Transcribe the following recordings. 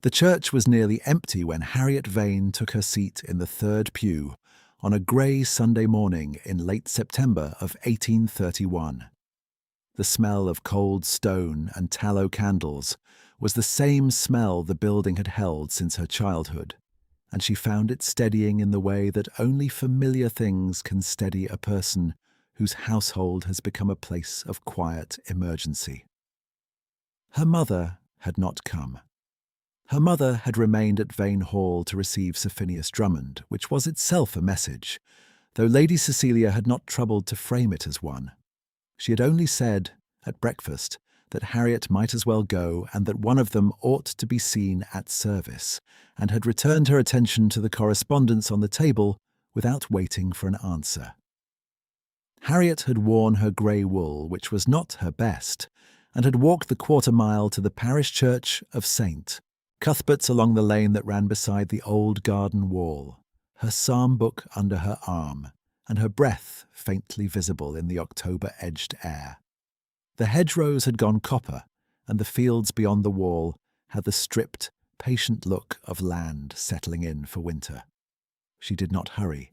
The church was nearly empty when Harriet Vane took her seat in the third pew on a grey Sunday morning in late September of 1831. The smell of cold stone and tallow candles was the same smell the building had held since her childhood, and she found it steadying in the way that only familiar things can steady a person whose household has become a place of quiet emergency. Her mother had not come. Her mother had remained at Vane Hall to receive Sir Phineas Drummond, which was itself a message, though Lady Cecilia had not troubled to frame it as one. She had only said, at breakfast, that Harriet might as well go and that one of them ought to be seen at service, and had returned her attention to the correspondence on the table without waiting for an answer. Harriet had worn her grey wool, which was not her best, and had walked the quarter-mile to the parish church of St. Cuthbert's along the lane that ran beside the old garden wall, her psalm book under her arm, and her breath faintly visible in the October-edged air. The hedgerows had gone copper, and the fields beyond the wall had the stripped, patient look of land settling in for winter. She did not hurry.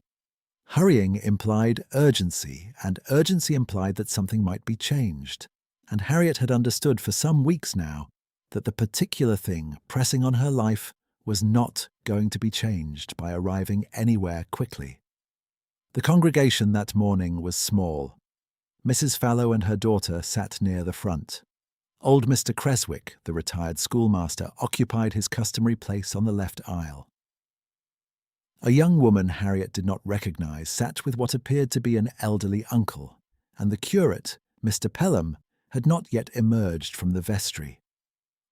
Hurrying implied urgency, and urgency implied that something might be changed, and Harriet had understood for some weeks now that the particular thing pressing on her life was not going to be changed by arriving anywhere quickly. The congregation that morning was small. Mrs. Fallow and her daughter sat near the front. Old Mr. Creswick, the retired schoolmaster, occupied his customary place on the left aisle. A young woman Harriet did not recognise sat with what appeared to be an elderly uncle, and the curate, Mr. Pelham, had not yet emerged from the vestry.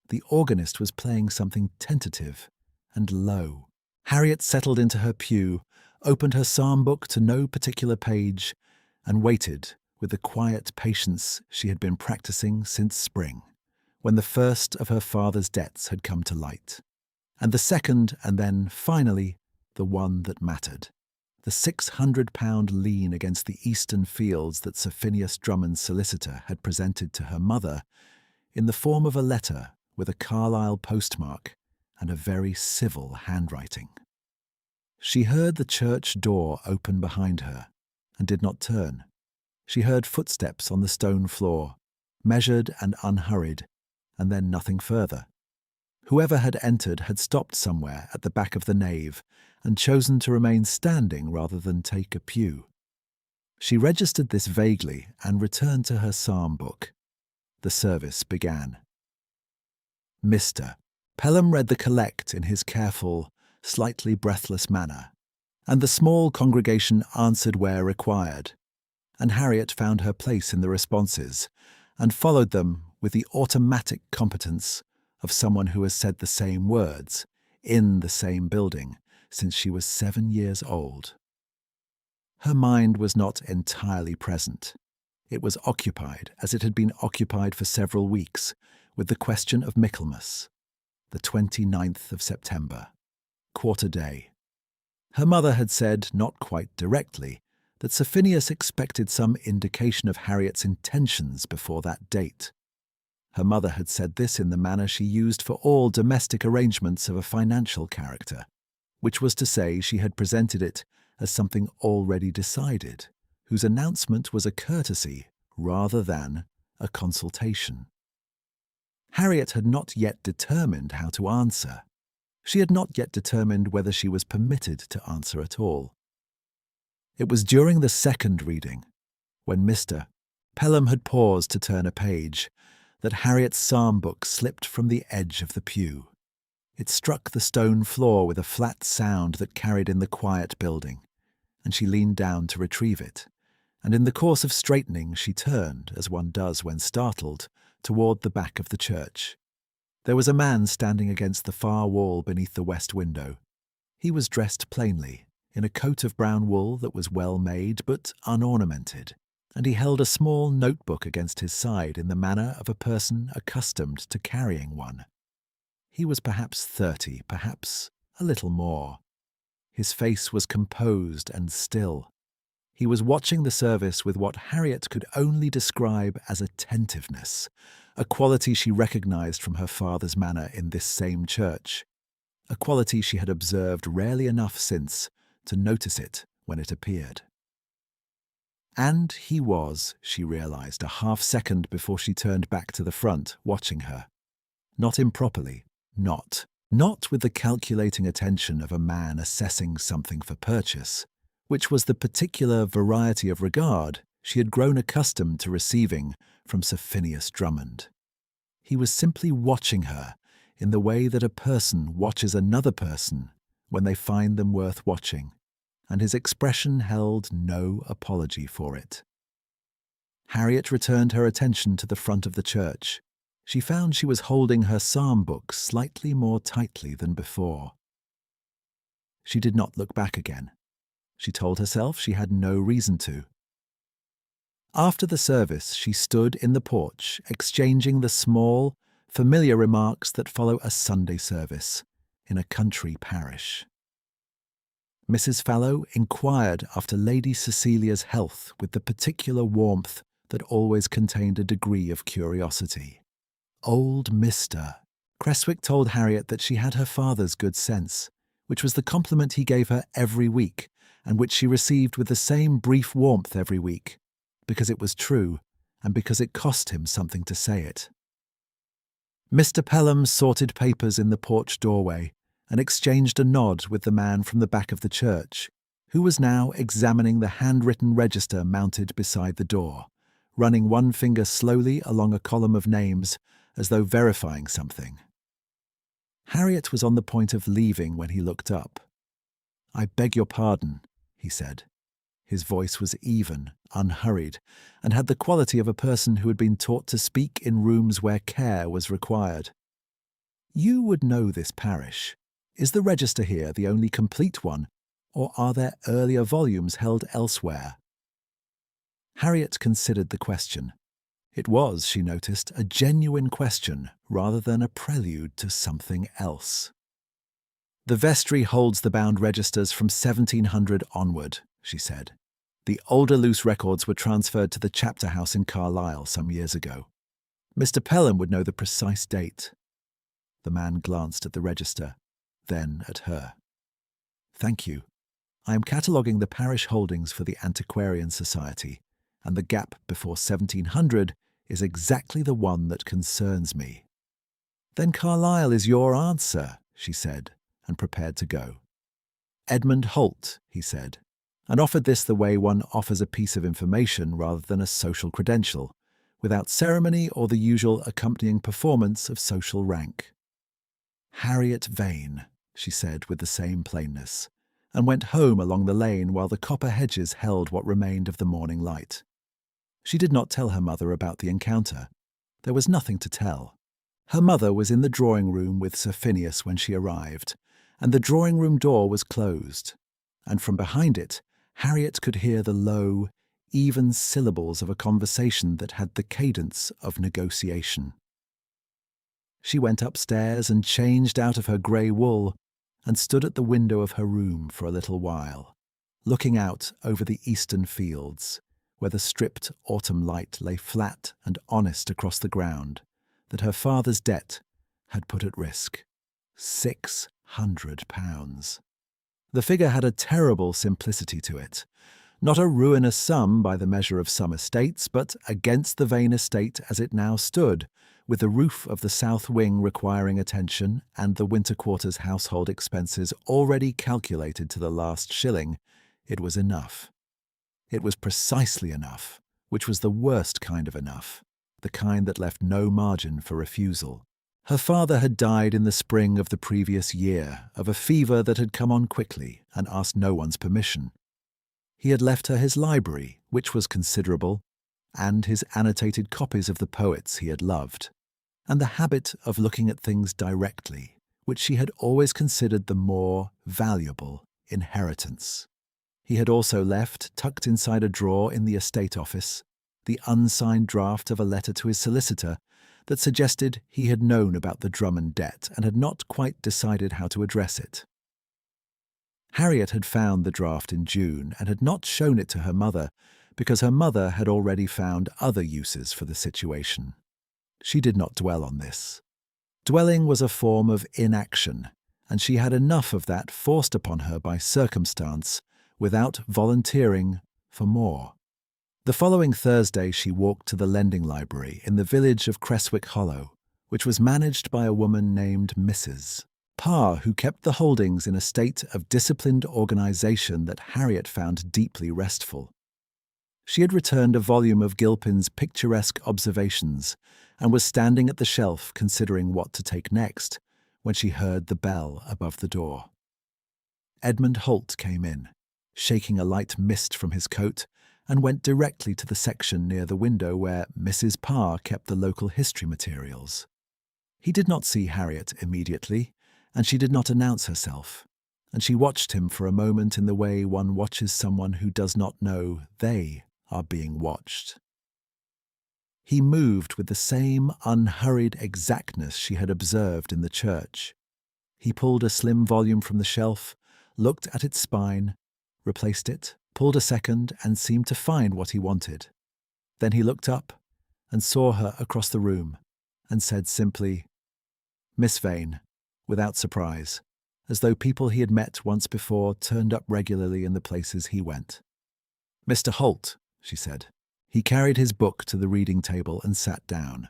The organist was playing something tentative and low. Harriet settled into her pew, opened her psalm book to no particular page, and waited with the quiet patience she had been practicing since spring, when the first of her father's debts had come to light, and the second, and then, finally, the one that mattered, the £600 lien against the eastern fields that Sir Phineas Drummond's solicitor had presented to her mother in the form of a letter with a Carlisle postmark and a very civil handwriting. She heard the church door open behind her and did not turn. She heard footsteps on the stone floor, measured and unhurried, and then nothing further. Whoever had entered had stopped somewhere at the back of the nave and chosen to remain standing rather than take a pew. She registered this vaguely and returned to her psalm book. The service began. Mr. Pelham read the collect in his careful, slightly breathless manner, and the small congregation answered where required, and Harriet found her place in the responses and followed them with the automatic competence of someone who has said the same words in the same building since she was 7 years old. Her mind was not entirely present. It was occupied, as it had been occupied for several weeks, with the question of Michaelmas, the 29th of September, quarter day. Her mother had said, not quite directly, that Sir Phineas expected some indication of Harriet's intentions before that date. Her mother had said this in the manner she used for all domestic arrangements of a financial character, which was to say she had presented it as something already decided, whose announcement was a courtesy rather than a consultation. Harriet had not yet determined how to answer. She had not yet determined whether she was permitted to answer at all. It was during the second reading, when Mr. Pelham had paused to turn a page, that Harriet's psalm book slipped from the edge of the pew. It struck the stone floor with a flat sound that carried in the quiet building, and she leaned down to retrieve it, and in the course of straightening she turned, as one does when startled, toward the back of the church. There was a man standing against the far wall beneath the west window. He was dressed plainly, in a coat of brown wool that was well made but unornamented, and he held a small notebook against his side in the manner of a person accustomed to carrying one. He was perhaps 30, perhaps a little more. His face was composed and still. He was watching the service with what Harriet could only describe as attentiveness, a quality she recognized from her father's manner in this same church. a quality she had observed rarely enough since to notice it when it appeared. And he was, she realized a half-second before she turned back to the front, watching her. Not improperly, not with the calculating attention of a man assessing something for purchase, which was the particular variety of regard she had grown accustomed to receiving from Sir Phineas Drummond. He was simply watching her in the way that a person watches another person when they find them worth watching, and his expression held no apology for it. Harriet returned her attention to the front of the church. She found she was holding her psalm book slightly more tightly than before. She did not look back again. She told herself she had no reason to. After the service, she stood in the porch, exchanging the small, familiar remarks that follow a Sunday service in a country parish. Mrs. Fallow inquired after Lady Cecilia's health with the particular warmth that always contained a degree of curiosity. Old Mr. Creswick told Harriet that she had her father's good sense, which was the compliment he gave her every week, and which she received with the same brief warmth every week, because it was true, and because it cost him something to say it. Mr. Pelham sorted papers in the porch doorway and exchanged a nod with the man from the back of the church, who was now examining the handwritten register mounted beside the door, running one finger slowly along a column of names as though verifying something. Harriet was on the point of leaving when he looked up. "I beg your pardon," he said. His voice was even, unhurried, and had the quality of a person who had been taught to speak in rooms where care was required. "You would know this parish. Is the register here the only complete one, or are there earlier volumes held elsewhere?" Harriet considered the question. It was, she noticed, a genuine question rather than a prelude to something else. "The vestry holds the bound registers from 1700 onward," she said. "The older loose records were transferred to the chapter house in Carlisle some years ago. Mr. Pelham would know the precise date." The man glanced at the register, then at her. "Thank you. I am cataloguing the parish holdings for the Antiquarian Society, and the gap before 1700 is exactly the one that concerns me." "Then Carlisle is your answer," she said, and prepared to go. "Edmund Holt," he said, and offered this the way one offers a piece of information rather than a social credential, without ceremony or the usual accompanying performance of social rank. "Harriet Vane," she said with the same plainness, and went home along the lane while the copper hedges held what remained of the morning light. She did not tell her mother about the encounter. There was nothing to tell. Her mother was in the drawing-room with Sir Phineas when she arrived, and the drawing-room door was closed, and from behind it Harriet could hear the low, even syllables of a conversation that had the cadence of negotiation. She went upstairs and changed out of her grey wool and stood at the window of her room for a little while, looking out over the eastern fields, where the stripped autumn light lay flat and honest across the ground that her father's debt had put at risk. £600. The figure had a terrible simplicity to it. Not a ruinous sum by the measure of some estates, but against the Vane estate as it now stood, with the roof of the south wing requiring attention and the winter quarters' household expenses already calculated to the last shilling, it was enough. It was precisely enough, which was the worst kind of enough, the kind that left no margin for refusal. Her father had died in the spring of the previous year of a fever that had come on quickly and asked no one's permission. He had left her his library, which was considerable, and his annotated copies of the poets he had loved, and the habit of looking at things directly, which she had always considered the more valuable inheritance. He had also left, tucked inside a drawer in the estate office, the unsigned draft of a letter to his solicitor that suggested he had known about the Drummond debt and had not quite decided how to address it. Harriet had found the draft in June and had not shown it to her mother because her mother had already found other uses for the situation. She did not dwell on this. Dwelling was a form of inaction, and she had enough of that forced upon her by circumstance without volunteering for more. The following Thursday she walked to the lending library in the village of Creswick Hollow, which was managed by a woman named Mrs. Parr, who kept the holdings in a state of disciplined organization that Harriet found deeply restful. She had returned a volume of Gilpin's picturesque observations and was standing at the shelf considering what to take next when she heard the bell above the door. Edmund Holt came in, shaking a light mist from his coat, and went directly to the section near the window where Mrs. Parr kept the local history materials. He did not see Harriet immediately, and she did not announce herself, and she watched him for a moment in the way one watches someone who does not know they are being watched. He moved with the same unhurried exactness she had observed in the church. He pulled a slim volume from the shelf, looked at its spine, replaced it, pulled a second, and seemed to find what he wanted. Then he looked up and saw her across the room and said simply, "Miss Vane," without surprise, as though people he had met once before turned up regularly in the places he went. "Mr. Holt," she said. He carried his book to the reading table and sat down.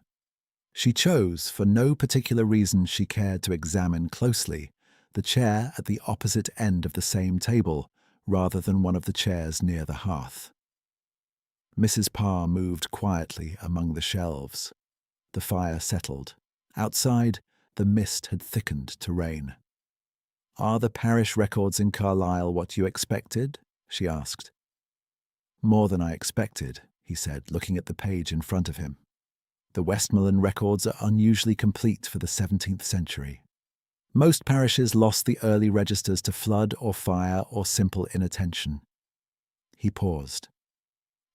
She chose, for no particular reason she cared to examine closely, the chair at the opposite end of the same table, rather than one of the chairs near the hearth. Mrs. Parr moved quietly among the shelves. The fire settled. Outside, the mist had thickened to rain. "Are the parish records in Carlisle what you expected?" she asked. "More than I expected," he said, looking at the page in front of him. "The Westmoreland records are unusually complete for the 17th century. Most parishes lost the early registers to flood or fire or simple inattention." He paused.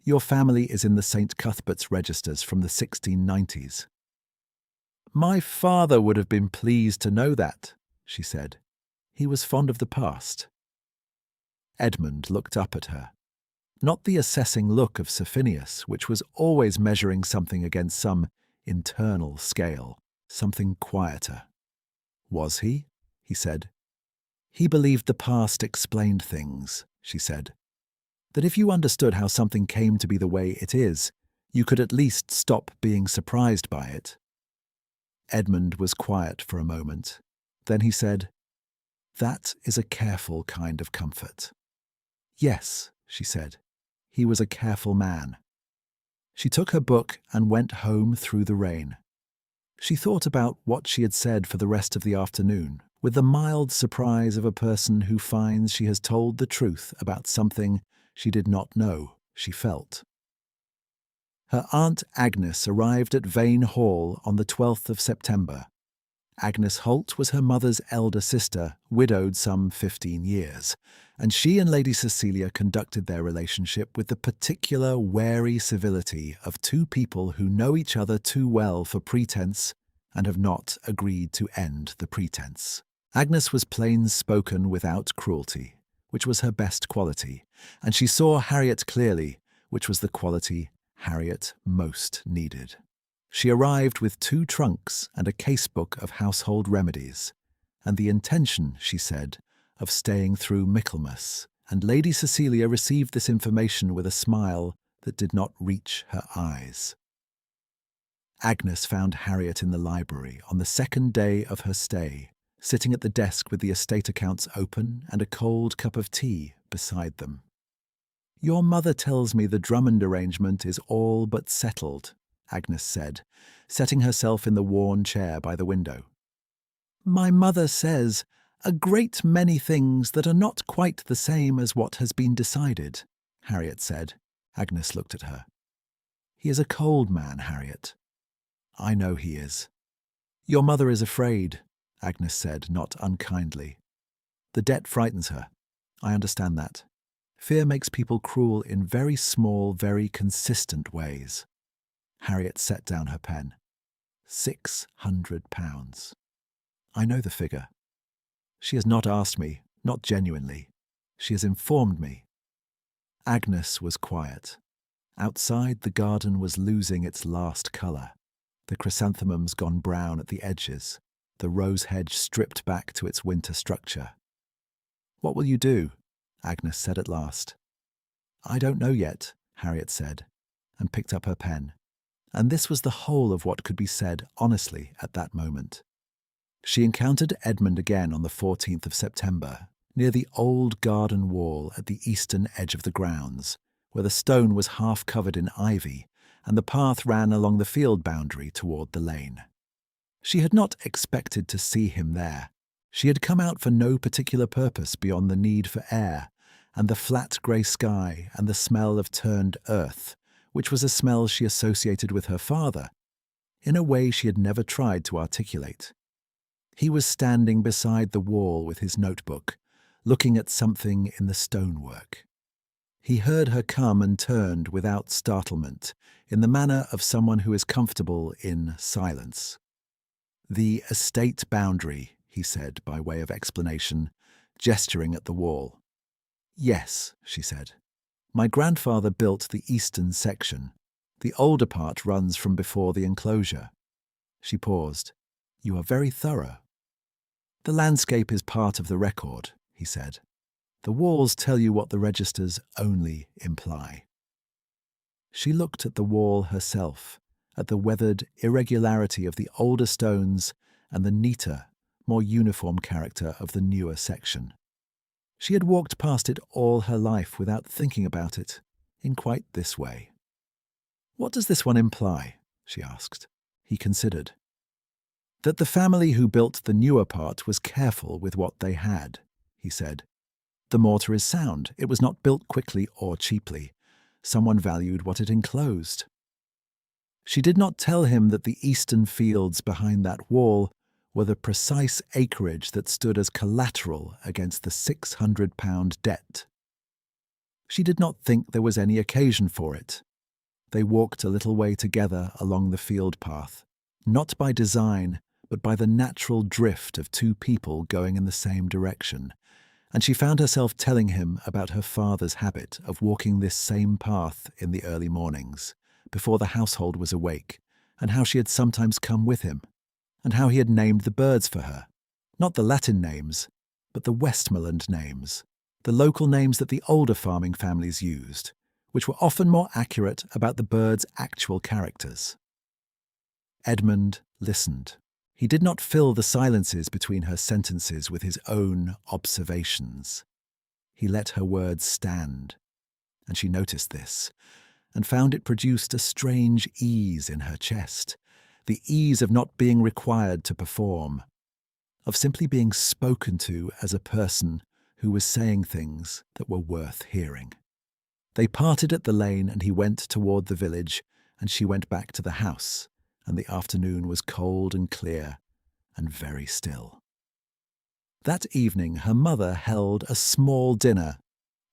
"Your family is in the St. Cuthbert's registers from the 1690s. "My father would have been pleased to know that," she said. "He was fond of the past." Edmund looked up at her. Not the assessing look of Sir Phineas, which was always measuring something against some internal scale, something quieter. "Was he?" he said. "He believed the past explained things," she said. "That if you understood how something came to be the way it is, you could at least stop being surprised by it." Edmund was quiet for a moment. Then he said, "That is a careful kind of comfort." "Yes," she said. "He was a careful man." She took her book and went home through the rain. She thought about what she had said for the rest of the afternoon, with the mild surprise of a person who finds she has told the truth about something she did not know she felt. Her Aunt Agnes arrived at Vane Hall on the 12th of September. Agnes Holt was her mother's elder sister, widowed some 15 years, and she and Lady Cecilia conducted their relationship with the particular wary civility of two people who know each other too well for pretense and have not agreed to end the pretense. Agnes was plain-spoken without cruelty, which was her best quality, and she saw Harriet clearly, which was the quality Harriet most needed. She arrived with 2 trunks and a casebook of household remedies, and the intention, she said, of staying through Michaelmas, and Lady Cecilia received this information with a smile that did not reach her eyes. Agnes found Harriet in the library on the 2nd day of her stay, sitting at the desk with the estate accounts open and a cold cup of tea beside them. "Your mother tells me the Drummond arrangement is all but settled," Agnes said, setting herself in the worn chair by the window. "My mother says a great many things that are not quite the same as what has been decided," Harriet said. Agnes looked at her. "He is a cold man, Harriet." "I know he is." "Your mother is afraid," Agnes said, not unkindly. "The debt frightens her. I understand that. Fear makes people cruel in very small, very consistent ways." Harriet set down her pen. £600. "I know the figure. She has not asked me, not genuinely. She has informed me." Agnes was quiet. Outside, the garden was losing its last colour. The chrysanthemums gone brown at the edges, the rose hedge stripped back to its winter structure. "What will you do?" Agnes said at last. "I don't know yet," Harriet said, and picked up her pen. And this was the whole of what could be said honestly at that moment. She encountered Edmund again on the 14th of September, near the old garden wall at the eastern edge of the grounds, where the stone was half covered in ivy and the path ran along the field boundary toward the lane. She had not expected to see him there. She had come out for no particular purpose beyond the need for air and the flat grey sky and the smell of turned earth, which was a smell she associated with her father, in a way she had never tried to articulate. He was standing beside the wall with his notebook, looking at something in the stonework. He heard her come and turned without startlement, in the manner of someone who is comfortable in silence. "The estate boundary," he said by way of explanation, gesturing at the wall. "Yes," she said. "My grandfather built the eastern section. The older part runs from before the enclosure." She paused. "You are very thorough." "The landscape is part of the record," he said. "The walls tell you what the registers only imply." She looked at the wall herself, at the weathered irregularity of the older stones and the neater, more uniform character of the newer section. She had walked past it all her life without thinking about it, in quite this way. "What does this one imply?" she asked. He considered. "That the family who built the newer part was careful with what they had," he said. "The mortar is sound. It was not built quickly or cheaply. Someone valued what it enclosed." She did not tell him that the eastern fields behind that wall were the precise acreage that stood as collateral against the £600 debt. She did not think there was any occasion for it. They walked a little way together along the field path, not by design, but by the natural drift of two people going in the same direction, and she found herself telling him about her father's habit of walking this same path in the early mornings, before the household was awake, and how she had sometimes come with him, and how he had named the birds for her, not the Latin names, but the Westmoreland names, the local names that the older farming families used, which were often more accurate about the birds' actual characters. Edmund listened. He did not fill the silences between her sentences with his own observations. He let her words stand, and she noticed this, and found it produced a strange ease in her chest, the ease of not being required to perform, of simply being spoken to as a person who was saying things that were worth hearing. They parted at the lane, and he went toward the village, and she went back to the house, and the afternoon was cold and clear and very still. That evening her mother held a small dinner.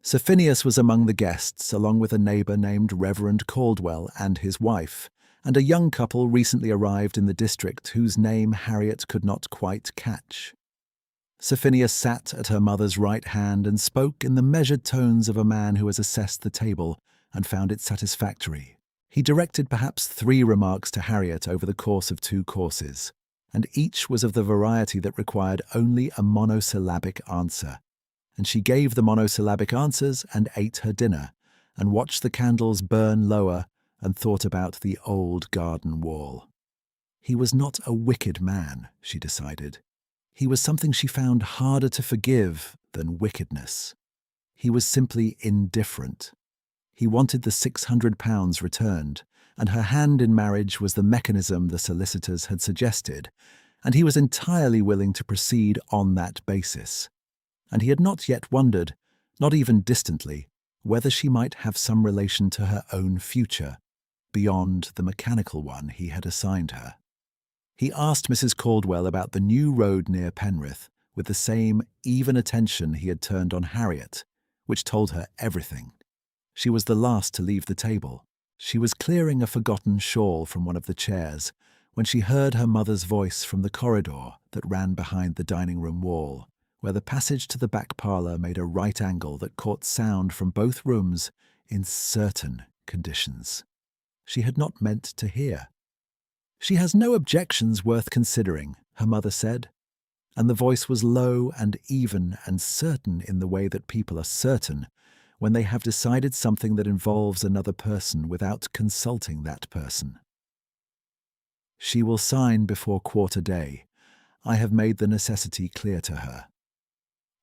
Sir Phineas was among the guests, along with a neighbour named Reverend Caldwell and his wife, and a young couple recently arrived in the district whose name Harriet could not quite catch. Sir Phineas sat at her mother's right hand and spoke in the measured tones of a man who has assessed the table and found it satisfactory. He directed perhaps 3 remarks to Harriet over the course of 2 courses, and each was of the variety that required only a monosyllabic answer. And she gave the monosyllabic answers and ate her dinner, and watched the candles burn lower and thought about the old garden wall. He was not a wicked man, she decided. He was something she found harder to forgive than wickedness. He was simply indifferent. He wanted the £600 returned, and her hand in marriage was the mechanism the solicitors had suggested, and he was entirely willing to proceed on that basis. And he had not yet wondered, not even distantly, whether she might have some relation to her own future, beyond the mechanical one he had assigned her. He asked Mrs. Caldwell about the new road near Penrith with the same even attention he had turned on Harriet, which told her everything. She was the last to leave the table. She was clearing a forgotten shawl from one of the chairs when she heard her mother's voice from the corridor that ran behind the dining-room wall, where the passage to the back parlour made a right angle that caught sound from both rooms in certain conditions she had not meant to hear. "She has no objections worth considering," her mother said, and the voice was low and even and certain in the way that people are certain when they have decided something that involves another person without consulting that person. She will sign before quarter day. I have made the necessity clear to her.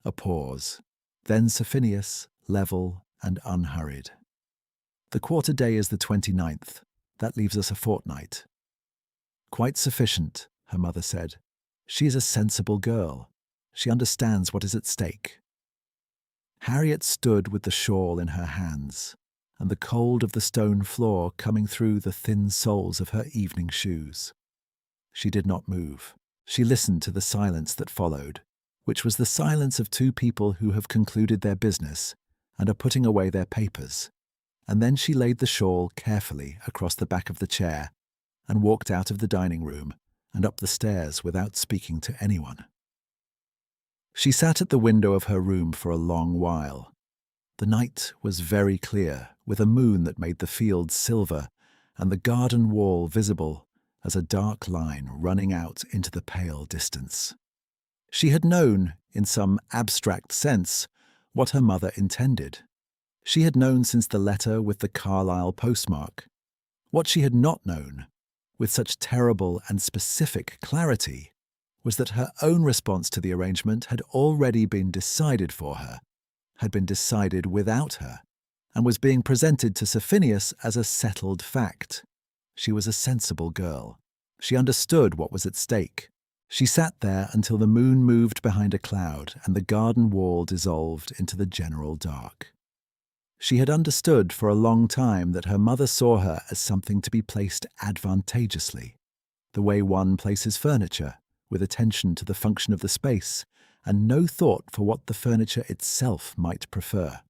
A pause. Then Sir Phineas, level and unhurried. The quarter day is the 29th. That leaves us a fortnight. Quite sufficient, her mother said. She is a sensible girl. She understands what is at stake. Harriet stood with the shawl in her hands, and the cold of the stone floor coming through the thin soles of her evening shoes. She did not move. She listened to the silence that followed, which was the silence of two people who have concluded their business and are putting away their papers, and then she laid the shawl carefully across the back of the chair and walked out of the dining room and up the stairs without speaking to anyone. She sat at the window of her room for a long while. The night was very clear, with a moon that made the fields silver and the garden wall visible as a dark line running out into the pale distance. She had known, in some abstract sense, what her mother intended. She had known since the letter with the Carlisle postmark. What she had not known, with such terrible and specific clarity, was that her own response to the arrangement had already been decided for her, had been decided without her, and was being presented to Sir Phineas as a settled fact. She was a sensible girl. She understood what was at stake. She sat there until the moon moved behind a cloud and the garden wall dissolved into the general dark. She had understood for a long time that her mother saw her as something to be placed advantageously, the way one places furniture, with attention to the function of the space, and no thought for what the furniture itself might prefer.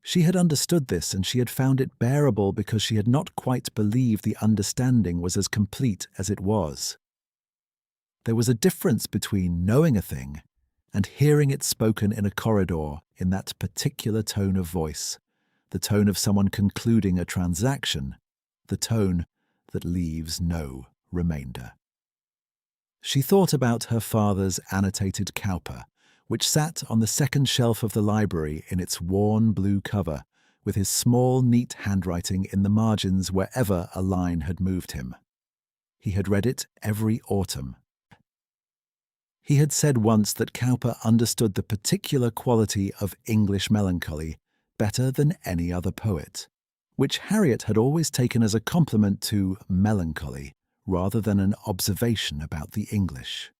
She had understood this, and she had found it bearable because she had not quite believed the understanding was as complete as it was. There was a difference between knowing a thing and hearing it spoken in a corridor in that particular tone of voice, the tone of someone concluding a transaction, the tone that leaves no remainder. She thought about her father's annotated Cowper, which sat on the second shelf of the library in its worn blue cover, with his small, neat handwriting in the margins wherever a line had moved him. He had read it every autumn. He had said once that Cowper understood the particular quality of English melancholy better than any other poet, which Harriet had always taken as a compliment to melancholy rather than an observation about the English.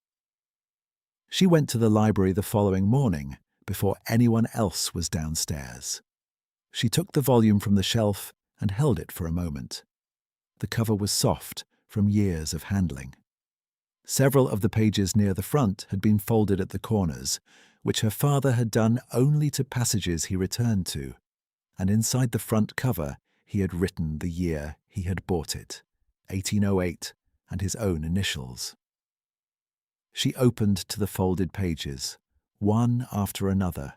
She went to the library the following morning before anyone else was downstairs. She took the volume from the shelf and held it for a moment. The cover was soft from years of handling. Several of the pages near the front had been folded at the corners, which her father had done only to passages he returned to, and inside the front cover he had written the year he had bought it, 1808, and his own initials. She opened to the folded pages, one after another,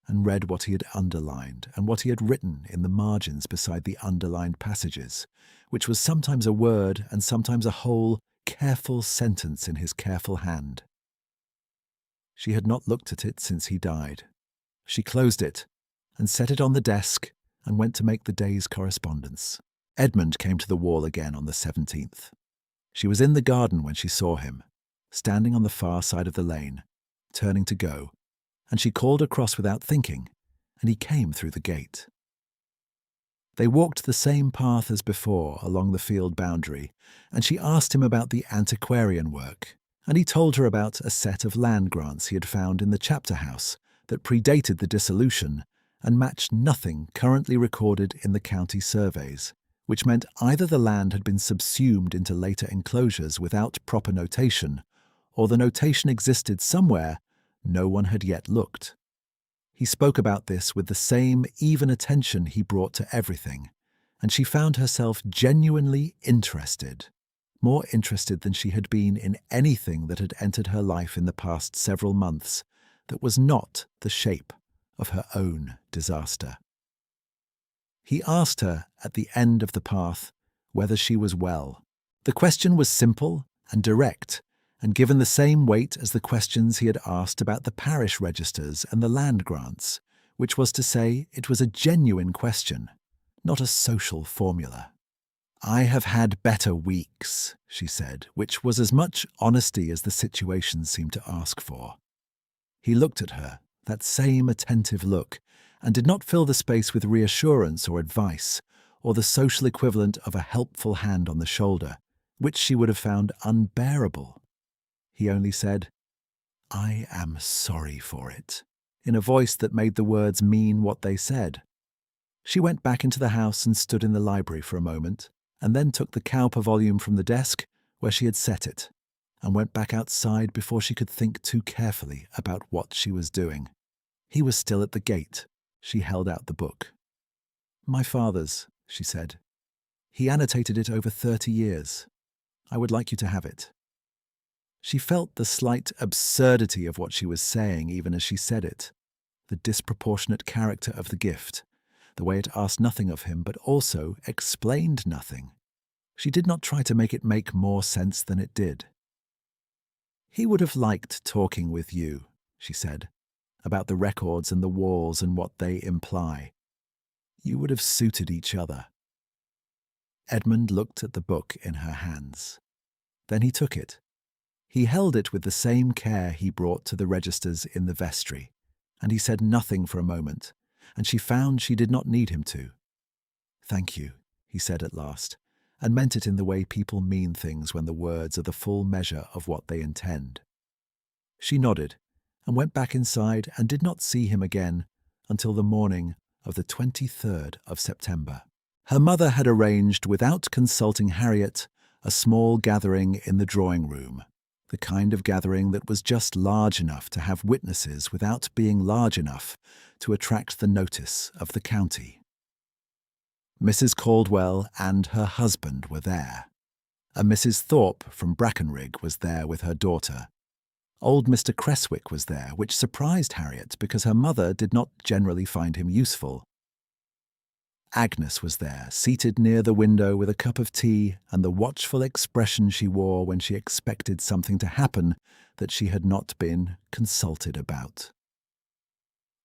and read what he had underlined and what he had written in the margins beside the underlined passages, which was sometimes a word and sometimes a whole careful sentence in his careful hand. She had not looked at it since he died. She closed it and set it on the desk and went to make the day's correspondence. Edmund came to the wall again on the 17th. She was in the garden when she saw him, standing on the far side of the lane, turning to go, and she called across without thinking, and he came through the gate. They walked the same path as before along the field boundary, and she asked him about the antiquarian work, and he told her about a set of land grants he had found in the chapter house that predated the dissolution and matched nothing currently recorded in the county surveys, which meant either the land had been subsumed into later enclosures without proper notation, or the notation existed somewhere no one had yet looked. He spoke about this with the same even attention he brought to everything, and she found herself genuinely interested, more interested than she had been in anything that had entered her life in the past several months that was not the shape of her own disaster. He asked her at the end of the path whether she was well. The question was simple and direct, and given the same weight as the questions he had asked about the parish registers and the land grants, which was to say, it was a genuine question, not a social formula. "I have had better weeks," she said, which was as much honesty as the situation seemed to ask for. He looked at her, that same attentive look, and did not fill the space with reassurance or advice, or the social equivalent of a helpful hand on the shoulder, which she would have found unbearable. He only said, "I am sorry for it," in a voice that made the words mean what they said. She went back into the house and stood in the library for a moment, and then took the Cowper volume from the desk where she had set it, and went back outside before she could think too carefully about what she was doing. He was still at the gate. She held out the book. "My father's," she said. "He annotated it over 30 years. I would like you to have it." She felt the slight absurdity of what she was saying even as she said it, the disproportionate character of the gift, the way it asked nothing of him but also explained nothing. She did not try to make it make more sense than it did. "He would have liked talking with you," she said, "about the records and the walls and what they imply. You would have suited each other." Edmund looked at the book in her hands. Then he took it. He held it with the same care he brought to the registers in the vestry, and he said nothing for a moment, and she found she did not need him to. "Thank you," he said at last, and meant it in the way people mean things when the words are the full measure of what they intend. She nodded, and went back inside and did not see him again until the morning of the 23rd of September. Her mother had arranged, without consulting Harriet, a small gathering in the drawing room, the kind of gathering that was just large enough to have witnesses without being large enough to attract the notice of the county. Mrs. Caldwell and her husband were there. A Mrs. Thorpe from Brackenrig was there with her daughter. Old Mr. Creswick was there, which surprised Harriet because her mother did not generally find him useful. Agnes was there, seated near the window with a cup of tea and the watchful expression she wore when she expected something to happen that she had not been consulted about.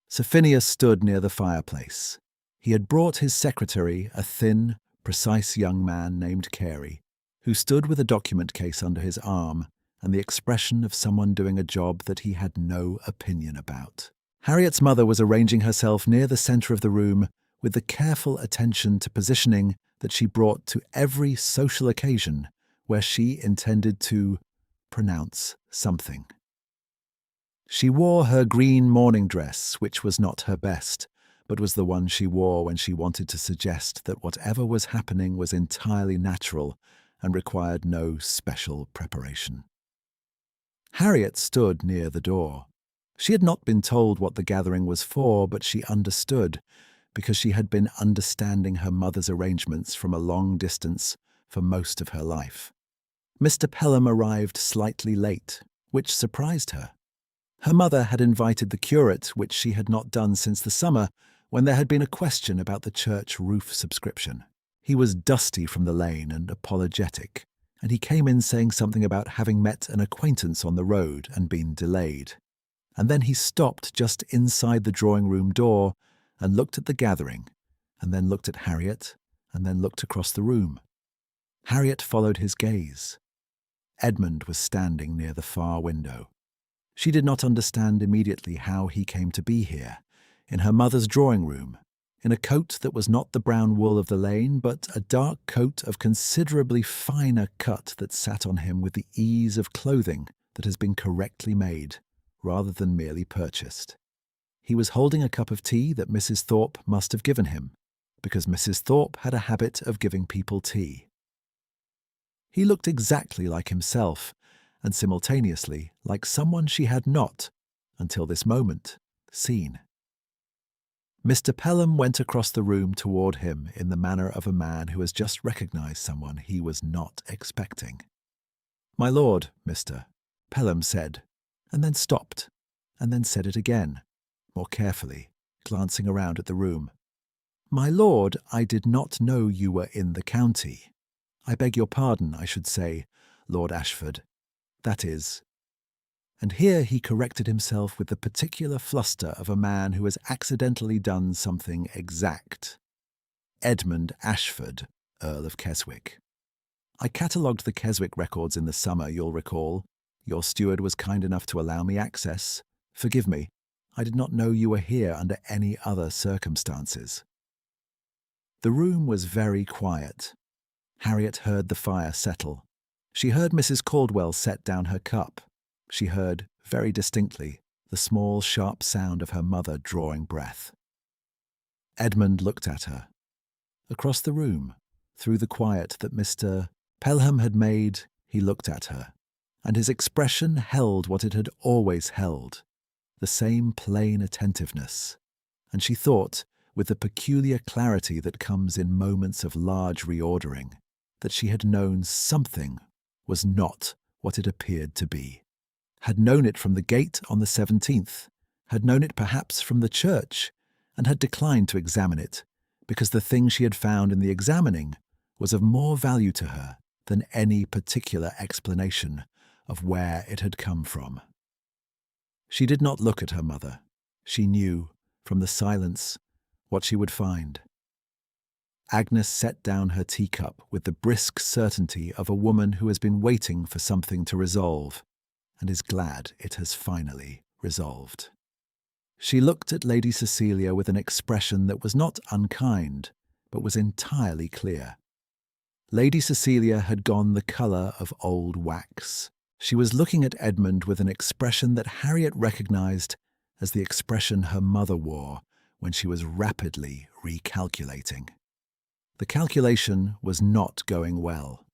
Sir Phineas stood near the fireplace. He had brought his secretary, a thin, precise young man named Carey, who stood with a document case under his arm and the expression of someone doing a job that he had no opinion about. Harriet's mother was arranging herself near the centre of the room with the careful attention to positioning that she brought to every social occasion where she intended to pronounce something. She wore her green morning dress, which was not her best, but was the one she wore when she wanted to suggest that whatever was happening was entirely natural and required no special preparation. Harriet stood near the door. She had not been told what the gathering was for, but she understood, because she had been understanding her mother's arrangements from a long distance for most of her life. Mr. Pelham arrived slightly late, which surprised her. Her mother had invited the curate, which she had not done since the summer, when there had been a question about the church roof subscription. He was dusty from the lane and apologetic, and he came in saying something about having met an acquaintance on the road and been delayed. And then he stopped just inside the drawing-room door and looked at the gathering, and then looked at Harriet, and then looked across the room. Harriet followed his gaze. Edmund was standing near the far window. She did not understand immediately how he came to be here, in her mother's drawing-room, in a coat that was not the brown wool of the lane, but a dark coat of considerably finer cut that sat on him with the ease of clothing that has been correctly made, rather than merely purchased. He was holding a cup of tea that Mrs. Thorpe must have given him, because Mrs. Thorpe had a habit of giving people tea. He looked exactly like himself, and simultaneously like someone she had not, until this moment, seen. Mr. Pelham went across the room toward him in the manner of a man who has just recognized someone he was not expecting. "My lord, Mr." Pelham said, and then stopped, and then said it again, more carefully, glancing around at the room. "My lord, I did not know you were in the county. I beg your pardon, I should say, Lord Ashford. that is. And here he corrected himself with the particular fluster of a man who has accidentally done something exact. Edmund Ashford, Earl of Keswick. I catalogued the Keswick records in the summer, you'll recall. Your steward was kind enough to allow me access. Forgive me, I did not know you were here under any other circumstances. The room was very quiet. Harriet heard the fire settle. She heard Mrs. Caldwell set down her cup. She heard, very distinctly, the small, sharp sound of her mother drawing breath. Edmund looked at her. Across the room, through the quiet that Mr. Pelham had made, he looked at her, and his expression held what it had always held, the same plain attentiveness. And she thought, with the peculiar clarity that comes in moments of large reordering, that she had known something was not what it appeared to be. Had known it from the gate on the 17th, had known it perhaps from the church, and had declined to examine it, because the thing she had found in the examining was of more value to her than any particular explanation of where it had come from. She did not look at her mother. She knew, from the silence, what she would find. Agnes set down her teacup with the brisk certainty of a woman who has been waiting for something to resolve, and is glad it has finally resolved. She looked at Lady Cecilia with an expression that was not unkind, but was entirely clear. Lady Cecilia had gone the colour of old wax. She was looking at Edmund with an expression that Harriet recognised as the expression her mother wore when she was rapidly recalculating. The calculation was not going well.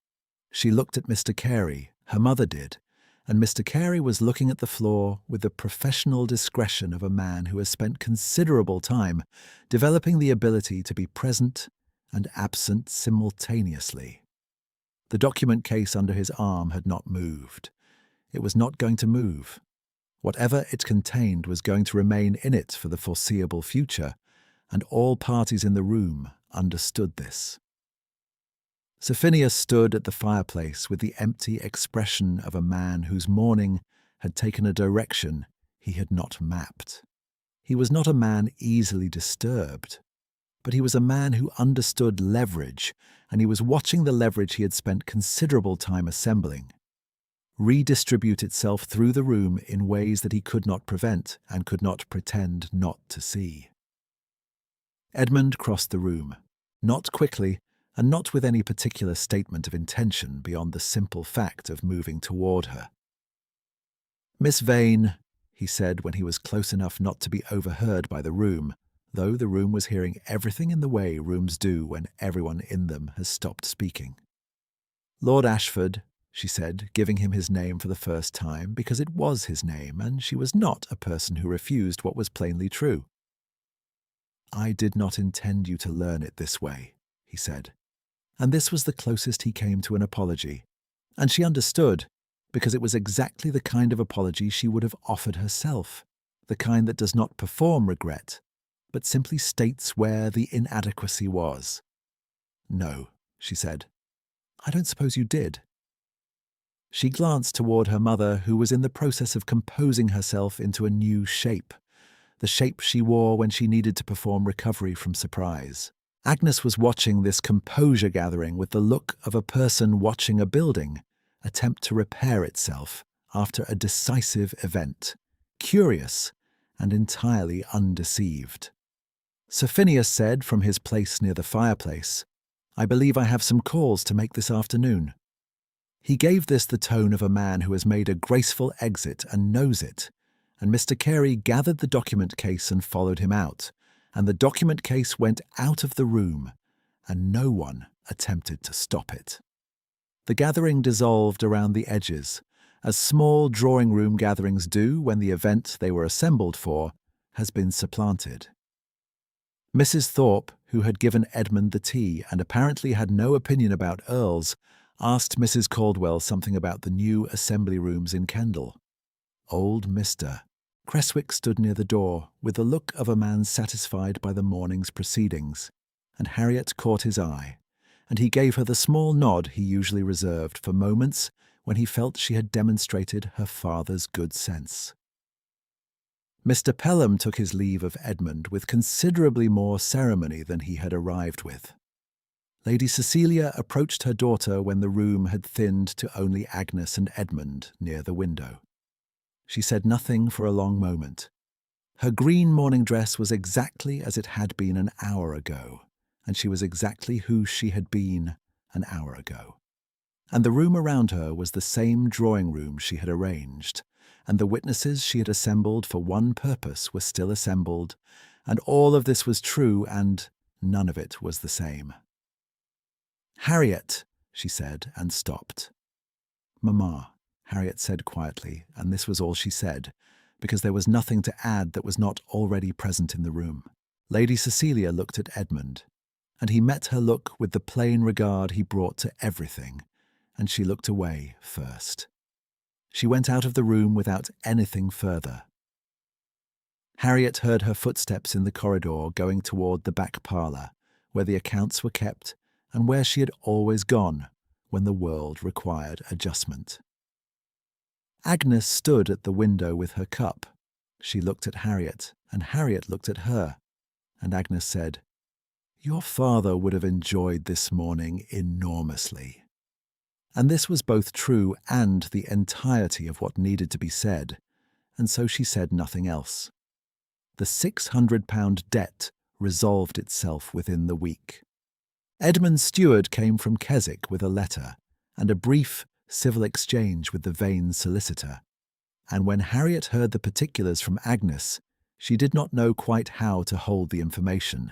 She looked at Mr. Carey, her mother did, and Mr. Carey was looking at the floor with the professional discretion of a man who has spent considerable time developing the ability to be present and absent simultaneously. The document case under his arm had not moved. It was not going to move. Whatever it contained was going to remain in it for the foreseeable future, and all parties in the room understood this. Sir Phineas stood at the fireplace with the empty expression of a man whose morning had taken a direction he had not mapped. He was not a man easily disturbed, but he was a man who understood leverage, and he was watching the leverage he had spent considerable time assembling redistribute itself through the room in ways that he could not prevent and could not pretend not to see. Edmund crossed the room, not quickly, and not with any particular statement of intention beyond the simple fact of moving toward her. "Miss Vane," he said when he was close enough not to be overheard by the room, though the room was hearing everything in the way rooms do when everyone in them has stopped speaking. "Lord Ashford," she said, giving him his name for the first time, because it was his name, and she was not a person who refused what was plainly true. "I did not intend you to learn it this way," he said. And this was the closest he came to an apology. And she understood, because it was exactly the kind of apology she would have offered herself, the kind that does not perform regret, but simply states where the inadequacy was. "No," she said. "I don't suppose you did." She glanced toward her mother, who was in the process of composing herself into a new shape, the shape she wore when she needed to perform recovery from surprise. Agnes was watching this composure gathering with the look of a person watching a building attempt to repair itself after a decisive event, curious and entirely undeceived. Sir Phineas said from his place near the fireplace, "I believe I have some calls to make this afternoon." He gave this the tone of a man who has made a graceful exit and knows it, and Mr. Carey gathered the document case and followed him out, and the document case went out of the room, and no one attempted to stop it. The gathering dissolved around the edges, as small drawing-room gatherings do when the event they were assembled for has been supplanted. Mrs. Thorpe, who had given Edmund the tea and apparently had no opinion about earls, asked Mrs. Caldwell something about the new assembly rooms in Kendal. Old Mr. Creswick stood near the door with the look of a man satisfied by the morning's proceedings, and Harriet caught his eye, and he gave her the small nod he usually reserved for moments when he felt she had demonstrated her father's good sense. Mr. Pelham took his leave of Edmund with considerably more ceremony than he had arrived with. Lady Cecilia approached her daughter when the room had thinned to only Agnes and Edmund near the window. She said nothing for a long moment. Her green morning dress was exactly as it had been an hour ago, and she was exactly who she had been an hour ago. And the room around her was the same drawing room she had arranged, and the witnesses she had assembled for one purpose were still assembled, and all of this was true, and none of it was the same. "Harriet," she said, and stopped. "Mamma," Harriet said quietly, and this was all she said, because there was nothing to add that was not already present in the room. Lady Cecilia looked at Edmund, and he met her look with the plain regard he brought to everything, and she looked away first. She went out of the room without anything further. Harriet heard her footsteps in the corridor going toward the back parlour, where the accounts were kept and where she had always gone when the world required adjustment. Agnes stood at the window with her cup. She looked at Harriet, and Harriet looked at her, and Agnes said, "Your father would have enjoyed this morning enormously." And this was both true and the entirety of what needed to be said, and so she said nothing else. The £600 debt resolved itself within the week. Edmund's steward came from Keswick with a letter, and a brief civil exchange with the Vane solicitor, and when Harriet heard the particulars from Agnes, she did not know quite how to hold the information,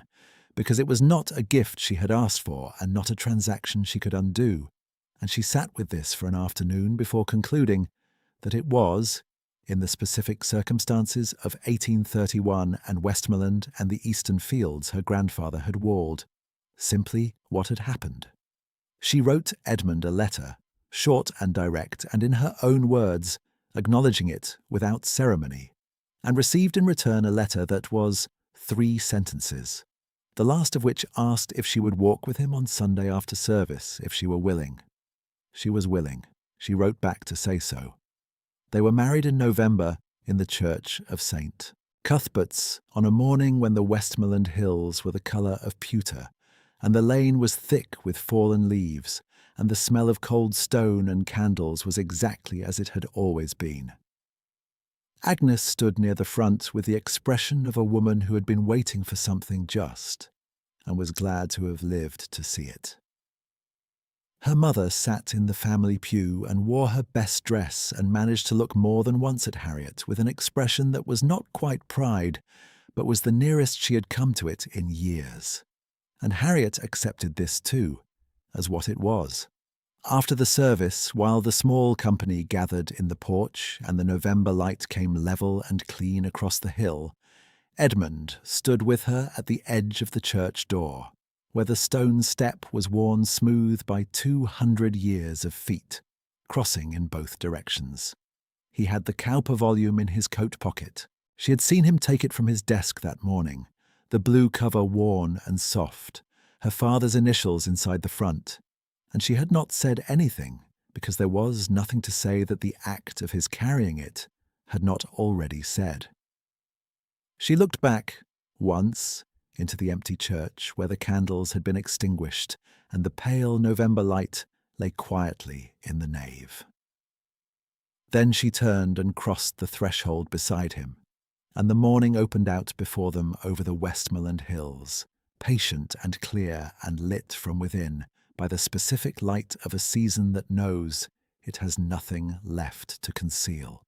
because it was not a gift she had asked for and not a transaction she could undo, and she sat with this for an afternoon before concluding that it was, in the specific circumstances of 1831 and Westmoreland and the eastern fields her grandfather had walled, simply what had happened. She wrote Edmund a letter, short and direct, and in her own words, acknowledging it without ceremony, and received in return a letter that was 3 sentences, the last of which asked if she would walk with him on Sunday after service if she were willing. She was willing. She wrote back to say so. They were married in November in the church of St. Cuthbert's on a morning when the Westmoreland hills were the colour of pewter, and the lane was thick with fallen leaves, and the smell of cold stone and candles was exactly as it had always been. Agnes stood near the front with the expression of a woman who had been waiting for something just, and was glad to have lived to see it. Her mother sat in the family pew and wore her best dress and managed to look more than once at Harriet with an expression that was not quite pride, but was the nearest she had come to it in years. And Harriet accepted this too, as what it was. After the service, while the small company gathered in the porch and the November light came level and clean across the hill, Edmund stood with her at the edge of the church door, where the stone step was worn smooth by 200 years of feet, crossing in both directions. He had the Cowper volume in his coat pocket. She had seen him take it from his desk that morning, the blue cover worn and soft, her father's initials inside the front, and she had not said anything because there was nothing to say that the act of his carrying it had not already said. She looked back, once, into the empty church where the candles had been extinguished and the pale November light lay quietly in the nave. Then she turned and crossed the threshold beside him, and the morning opened out before them over the Westmoreland hills, patient and clear and lit from within by the specific light of a season that knows it has nothing left to conceal.